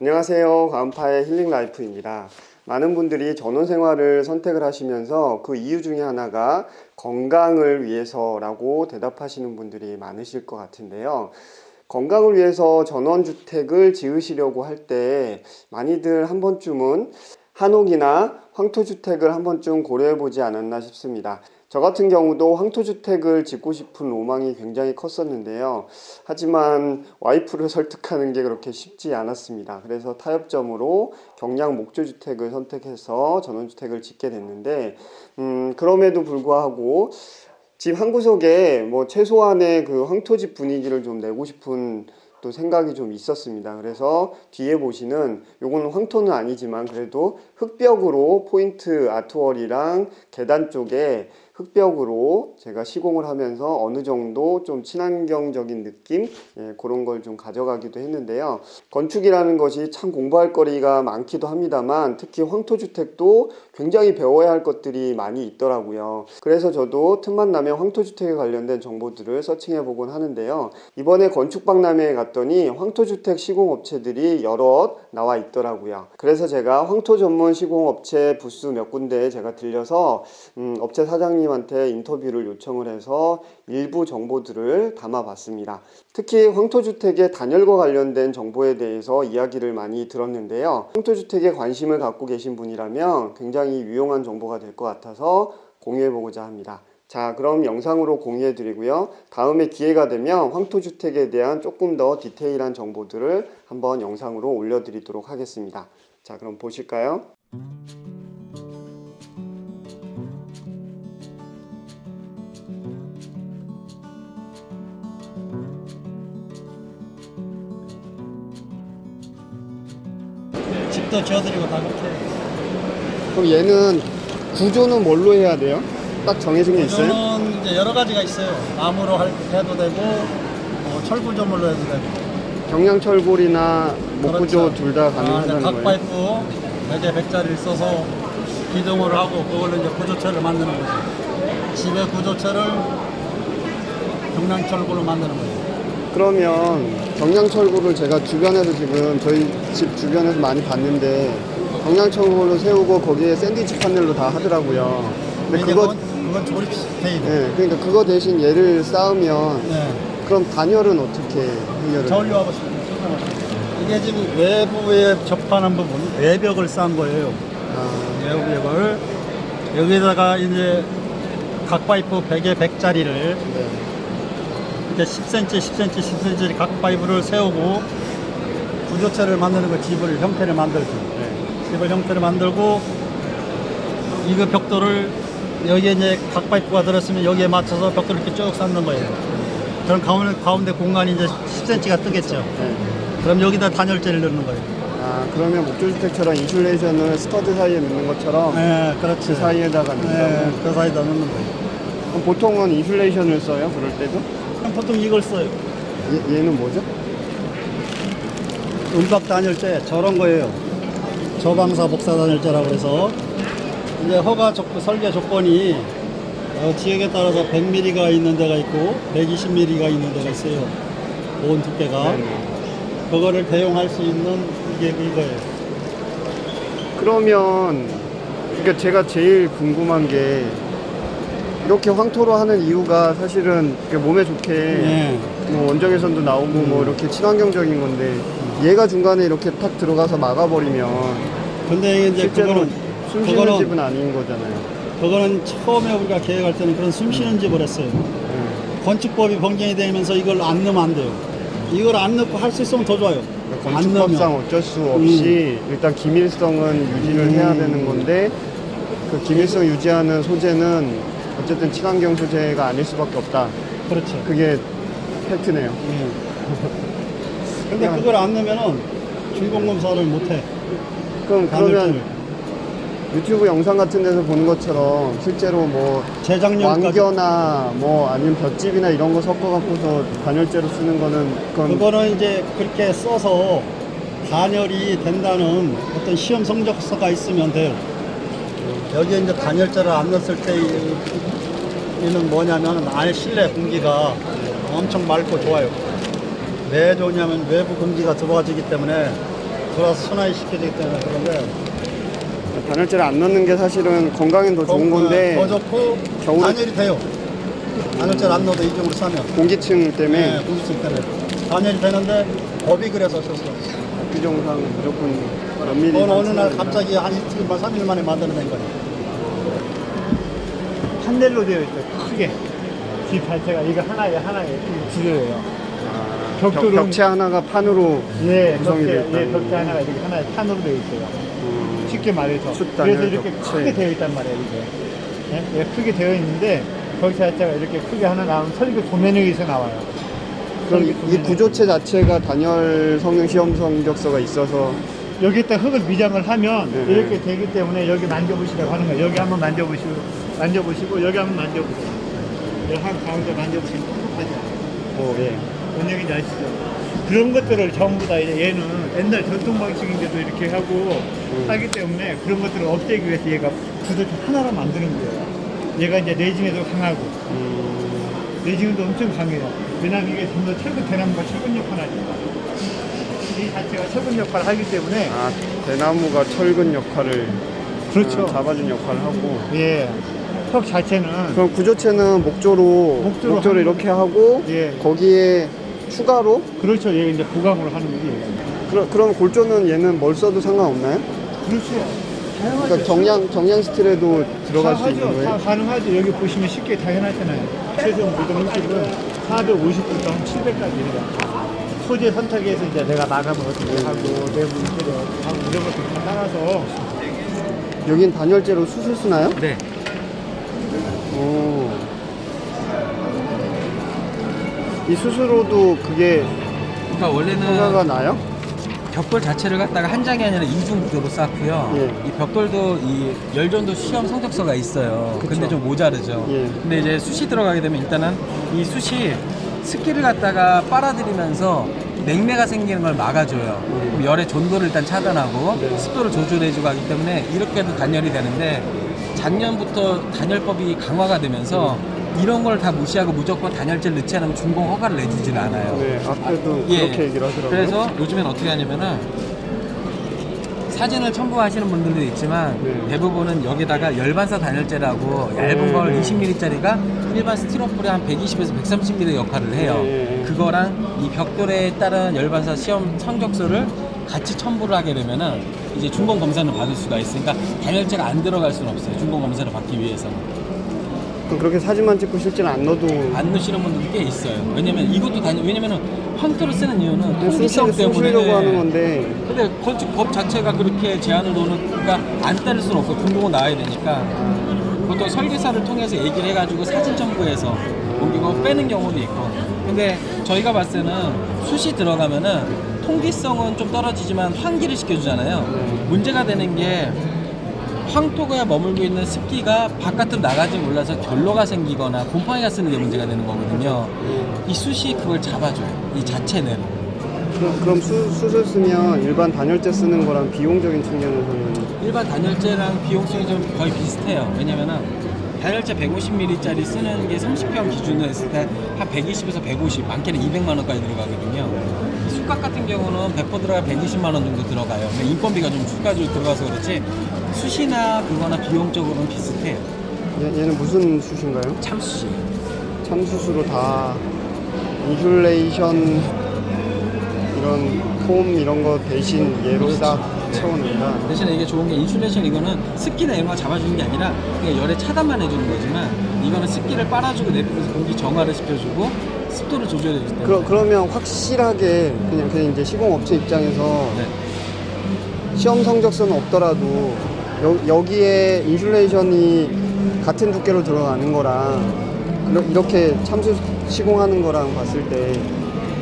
안녕하세요. 가은파의 힐링라이프입니다. 많은 분들이 전원생활을 선택을 하시면서 그 이유 중에 하나가 건강을 위해서라고 대답하시는 분들이 많으실 것 같은데요. 건강을 위해서 전원주택을 지으시려고 할 때 많이들 한 번쯤은 한옥이나 황토주택을 한 번쯤 고려해 보지 않았나 싶습니다. 저 같은 경우도 황토주택을 짓고 싶은 로망이 굉장히 컸었는데요. 하지만 와이프를 설득하는 게 그렇게 쉽지 않았습니다. 그래서 타협점으로 경량 목조주택을 선택해서 전원주택을 짓게 됐는데, 그럼에도 불구하고 집 한 구석에 뭐 최소한의 그 황토집 분위기를 좀 내고 싶은 또 생각이 좀 있었습니다. 그래서 뒤에 보시는 요거는 황토는 아니지만 그래도 흙벽으로 포인트 아트월이랑 계단 쪽에 흙벽으로 제가 시공을 하면서 어느 정도 좀 친환경적인 느낌, 그런 걸 좀 가져가기도 했는데요. 건축이라는 것이 참 공부할 거리가 많기도 합니다만 특히 황토주택도 굉장히 배워야 할 것들이 많이 있더라고요. 그래서 저도 틈만 나면 황토주택에 관련된 정보들을 서칭해 보곤 하는데요. 이번에 건축박람회에 갔더니 황토주택 시공업체들이 여럿 나와 있더라고요. 그래서 제가 황토 전문 시공업체 부스 몇 군데에 제가 들려서 업체 사장님한테 인터뷰를 요청을 해서 일부 정보들을 담아봤습니다. 특히 황토주택의 단열과 관련된 정보에 대해서 이야기를 많이 들었는데요. 황토주택에 관심을 갖고 계신 분이라면 굉장히 유용한 정보가 될 것 같아서 공유해보고자 합니다. 자, 그럼 영상으로 공유해 드리고요. 다음에 기회가 되면 황토주택에 대한 조금 더 디테일한 정보들을 한번 영상으로 올려드리도록 하겠습니다. 자, 그럼 보실까요? 집도 지어드리고 다 그렇게. 그럼 얘는 구조는 뭘로 해야 돼요? 딱 정해진 게 있어요? 구조는 이제 여러 가지가 있어요. 나무로 해도 되고, 철구조물로 해도 되고. 경량철골이나 목구조 그렇죠. 둘 다 가능하다는 각 거예요? 파이프 100에 100짜리를 써서 기둥을 하고 그걸로 이제 구조체를 만드는 거죠. 집의 구조체를 경량철구로 만드는 거죠. 그러면 경량철골을 제가 주변에서 지금 저희 집 주변에서 많이 봤는데 경량철골로 세우고 거기에 샌드위치 파넬로 다 하더라고요. 근데 그건 조립 테이블. 네, 그러니까 그거 대신 얘를 쌓으면 네. 그럼 단열은 어떻게 해결을? 저울로 와보시면 이게 지금 외부에 접하는 부분, 외벽을 쌓은 거예요. 외벽을 여기다가 이제 각 파이프 100에 100짜리를 네. 이렇게 10cm, 10cm, 10cm 각 파이프를 세우고 구조체를 만드는 거, 집을 형태를 만들죠. 네. 집을 형태를 만들고 이거 벽돌을 여기에 이제 각 파이프가 들었으면 여기에 맞춰서 벽돌을 이렇게 쭉 쌓는 거예요. 그럼 가운데 공간이 이제 10cm가 뜨겠죠. 네. 그럼 여기다 단열재를 넣는 거예요. 아, 그러면 목조주택처럼 인슐레이션을 스터드 사이에 넣는 것처럼 네, 그렇지. 그 사이에다가 넣는다고? 네, 그 사이에다 넣는 거예요. 그럼 보통은 인슐레이션을 써요? 그럴 때도? 보통 이걸 써요. 얘는 뭐죠? 은박 단열재, 저런 거예요. 저방사 복사 단열재라고 해서 이제 허가 설계 조건이 지역에 따라서 100mm가 있는 데가 있고 120mm가 있는 데가 있어요. 보온 두께가. 네네. 그거를 대용할 수 있는 이게 이거예요. 그러면 그러니까 제가 제일 궁금한 게 이렇게 황토로 하는 이유가 사실은 몸에 좋게 네. 뭐 원적외선도 나오고 뭐 이렇게 친환경적인 건데 얘가 중간에 이렇게 탁 들어가서 막아버리면 근데 이제 실제로 숨 쉬는 그거는 집은 아닌 거잖아요. 그거는 처음에 우리가 계획할 때는 그런 숨 쉬는 집을 했어요. 건축법이 변경이 되면서 이걸 안 넣으면 안 돼요. 이걸 안 넣고 할 수 있으면 더 좋아요. 그러니까 안 건축법상 넣으면. 어쩔 수 없이 일단 기밀성은 유지를 해야 되는 건데 그 기밀성 유지하는 소재는 어쨌든 친환경 소재가 아닐 수밖에 없다. 그렇죠. 그게 팩트네요. 근데 그걸 안 넣으면은 준공검사를 못 해. 그러면 단열재를. 유튜브 영상 같은 데서 보는 것처럼 실제로 뭐 재작년까지 왕겨나 뭐 아니면 볏짚이나 이런 거 섞어 갖고서 단열재로 쓰는 거는 그거는 이제 그렇게 써서 단열이 된다는 어떤 시험 성적서가 있으면 돼요. 여기에 이제 단열재를 안 넣었을 때 이는 뭐냐면 안에 실내 공기가 엄청 맑고 좋아요. 왜 좋냐면 외부 공기가 들어와지기 때문에 돌아서 순환이 시켜지기 때문에 그런데 단열재를 안 넣는 게 사실은 건강엔 더 좋은 건데 더 좋고 겨울에- 단열이 돼요. 단열재를 안 넣어도 이쪽으로 싸면 공기층 때문에 네, 공기층 때문에 단열이 되는데 법이 그래서 썼어. 규정상 무조건 몇 미리 어느 날 갑자기 한 이틀만 3일 만에 만들어낸 거예요. 판넬로 되어 있어요. 크게. 집 자체가 이거 하나에 구조예요. 벽체 하나가 판으로 예, 구성이 벽체, 되어 있다는 벽체 하나가 이렇게 하나에 판으로 되어 있어요. 쉽게 말해서. 숫단열 그래서 이렇게 벽체. 크게 되어 있단 말이에요, 이게. 예? 예, 크게 되어 있는데 벽체 자체가 이렇게 크게 하나 나오면 설계 도면에서 나와요. 그럼 설계 이 도면에. 구조체 자체가 단열 성능 시험 성적서가 있어서 여기에다 흙을 미장을 하면 네. 이렇게 되기 때문에 여기 만져보시라고 하는 거예요. 여기 한번 만져보시고 여기 한번 만져보세요. 여기 한 가운데 만져보시면 톡톡하죠. 예. 뭔 얘기인지 아시죠? 그런 것들을 전부 다 이제 얘는 옛날 전통 방식인데도 이렇게 하고 하기 때문에 그런 것들을 없애기 위해서 얘가 구조체 하나로 만드는 거예요. 얘가 이제 레진에도 강하고 레진도 엄청 강해요. 왜냐면 이게 좀 더 철근 대나무가 철근 역할을 하니까. 이 자체가 철근 역할을 하기 때문에 대나무가 철근 역할을 그렇죠. 잡아준 역할을 하고 예. 턱 자체는 그럼 구조체는 목조로 하는 이렇게 하고 예. 거기에 추가로 그렇죠. 얘 이제 보강으로 하는 거지. 그럼 골조는 얘는 뭘 써도 상관없나요? 그렇죠. 다양하죠. 그러니까 정량 스틸에도 들어갈 수 있는 다 거예요? 가능하죠. 여기 보시면 쉽게 다 해놨잖아요. 최종 무덤집은 450부터 한 700까지 이래요. 소재 선택에서 이제 내가 마감을 어떻게 하고 내부 인테리어 하고 이런 것들 다 따라서 여긴 단열재로 수술 쓰나요? 네. 오. 이 수술로도 그게 그러니까 원래는 효과가 나요? 벽돌 자체를 갖다가 한 장이 아니라 이중 구조로 쌓고요. 예. 이 벽돌도 이 열전도 시험 성적서가 있어요. 그쵸. 근데 좀 모자르죠. 예. 근데 이제 숯이 들어가게 되면 일단은 이 숯이 습기를 갖다가 빨아들이면서 냉매가 생기는 걸 막아줘요. 그럼 열의 전도를 일단 차단하고 네. 습도를 조절해주고 하기 때문에 이렇게 해도 단열이 되는데 작년부터 단열법이 강화가 되면서 이런 걸 다 무시하고 무조건 단열재를 넣지 않으면 준공 허가를 내주질 않아요. 네, 앞에도 예. 그렇게 얘기를 하더라고요. 그래서 요즘엔 어떻게 하냐면은 사진을 첨부하시는 분들도 있지만 네. 대부분은 여기다가 열반사 단열재라고 얇은 걸 네. 20mm짜리가 일반 스티로폴의 한 120에서 130mm 역할을 해요. 네. 그거랑 이 벽돌에 따른 열반사 시험 성적서를 같이 첨부를 하게 되면은 이제 준공 검사는 받을 수가 있으니까 단열재가 안 들어갈 수는 없어요. 준공 검사를 받기 위해서는. 그럼 그렇게 사진만 찍고 실제로 안 넣어도 안 넣으시는 분들도 꽤 있어요. 왜냐면 이것도 왜냐면은 황토를 쓰는 이유는 통기성 때문에. 쑤시려고 하는 건데 근데 건축법 자체가 그렇게 제한을 놓으니까 안 따를 수는 없고 준공은 나와야 되니까 보통 설계사를 통해서 얘기를 해가지고 사진 첨부해서 옮기고 빼는 경우도 있고. 근데 저희가 봤을 때는 숯이 들어가면은 통기성은 좀 떨어지지만 환기를 시켜주잖아요. 문제가 되는 게 황토가 머물고 있는 습기가 바깥으로 나가지 몰라서 결로가 생기거나 곰팡이가 쓰는 게 문제가 되는 거거든요. 이 숯이 그걸 잡아줘요. 이 자체 내로. 그럼 수술 쓰면 일반 단열재 쓰는 거랑 비용적인 측면에서는 일반 단열재랑 비용성이 좀 거의 비슷해요. 왜냐면은 단열재 150mm짜리 쓰는 게 30평 기준으로 했을 때 한 120에서 150, 많게는 200만 원까지 들어가거든요. 이 숯값 같은 경우는 100% 들어가 120만 원 정도 들어가요. 근데 인건비가 좀 숯까지 들어가서 그렇지 숯이나 그거나 비용적으로는 비슷해요. 얘는 무슨 숯인가요? 참숯이. 참숯으로 다 인슐레이션 이런 폼 이런 거 대신 얘로 싹 채워낸다. 대신에 이게 좋은 게 인슐레이션 이거는 습기나 이런 거 잡아주는 게 아니라 그냥 열의 차단만 해주는 거지만 이거는 습기를 빨아주고 내부에서 공기 정화를 시켜주고 습도를 조절해주기 때문에 그러면 확실하게 그냥 이제 시공업체 입장에서 네. 시험 성적서는 없더라도 여기에 인슐레이션이 같은 두께로 들어가는 거랑 이렇게 참수 시공하는 거랑 봤을 때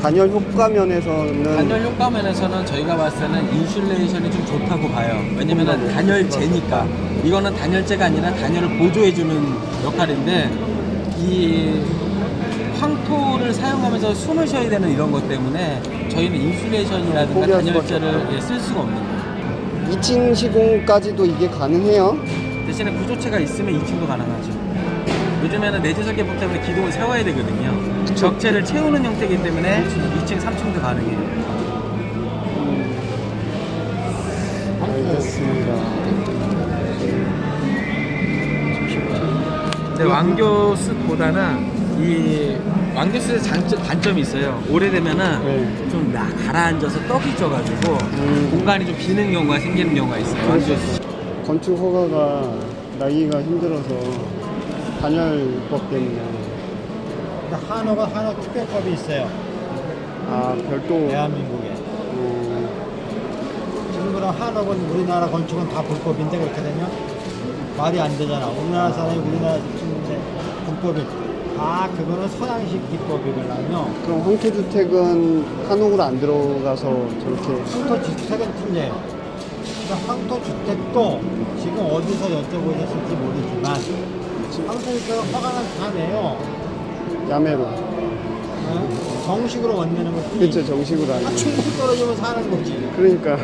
단열 효과 면에서는 단열 효과 면에서는 저희가 봤을 때는 인슐레이션이 좀 좋다고 봐요. 왜냐면은 단열재니까 이거는 단열재가 아니라 단열을 보조해주는 역할인데 이 황토를 사용하면서 숨을 쉬어야 되는 이런 것 때문에 저희는 인슐레이션이라든가 포기할 수밖에 단열재를 쓸 수가 없는 거예요. 2층 시공까지도 이게 가능해요? 대신에 구조체가 있으면 2층도 가능하죠. 요즘에는 내재 설계법 때문에 기둥을 세워야 되거든요. 적재를 채우는 형태이기 때문에 2층, 3층도 가능해요. 알겠습니다. 근데 왕교스보다는 이 왕교스의 단점이 있어요. 오래되면은 네. 좀 가라앉아서 떡이 쪄가지고 공간이 좀 비는 경우가 생기는 경우가 있어요. 왕교스. 건축 허가가 나기가 힘들어서 단열법 때문에. 한옥은 한옥 특별법이 있어요. 아, 별도. 대한민국에. 지금 그럼 한옥은 우리나라 건축은 다 불법인데 그렇게 되면 말이 안 되잖아. 우리나라 사람이 우리나라 짓는데 불법이. 아, 그거는 서양식 기법이거든요. 그럼 황토주택은 한옥으로 안 들어가서 저렇게. 황토주택은 틀려요. 그러니까 황토주택도 지금 어디서 여쭤보셨을지 모르지만 황토주택은 허가는 다 내요. 야매로. 어? 정식으로 원내는 것뿐이 그쵸, 정식으로 아니고. 충분 떨어지면 사는 거지. 그러니까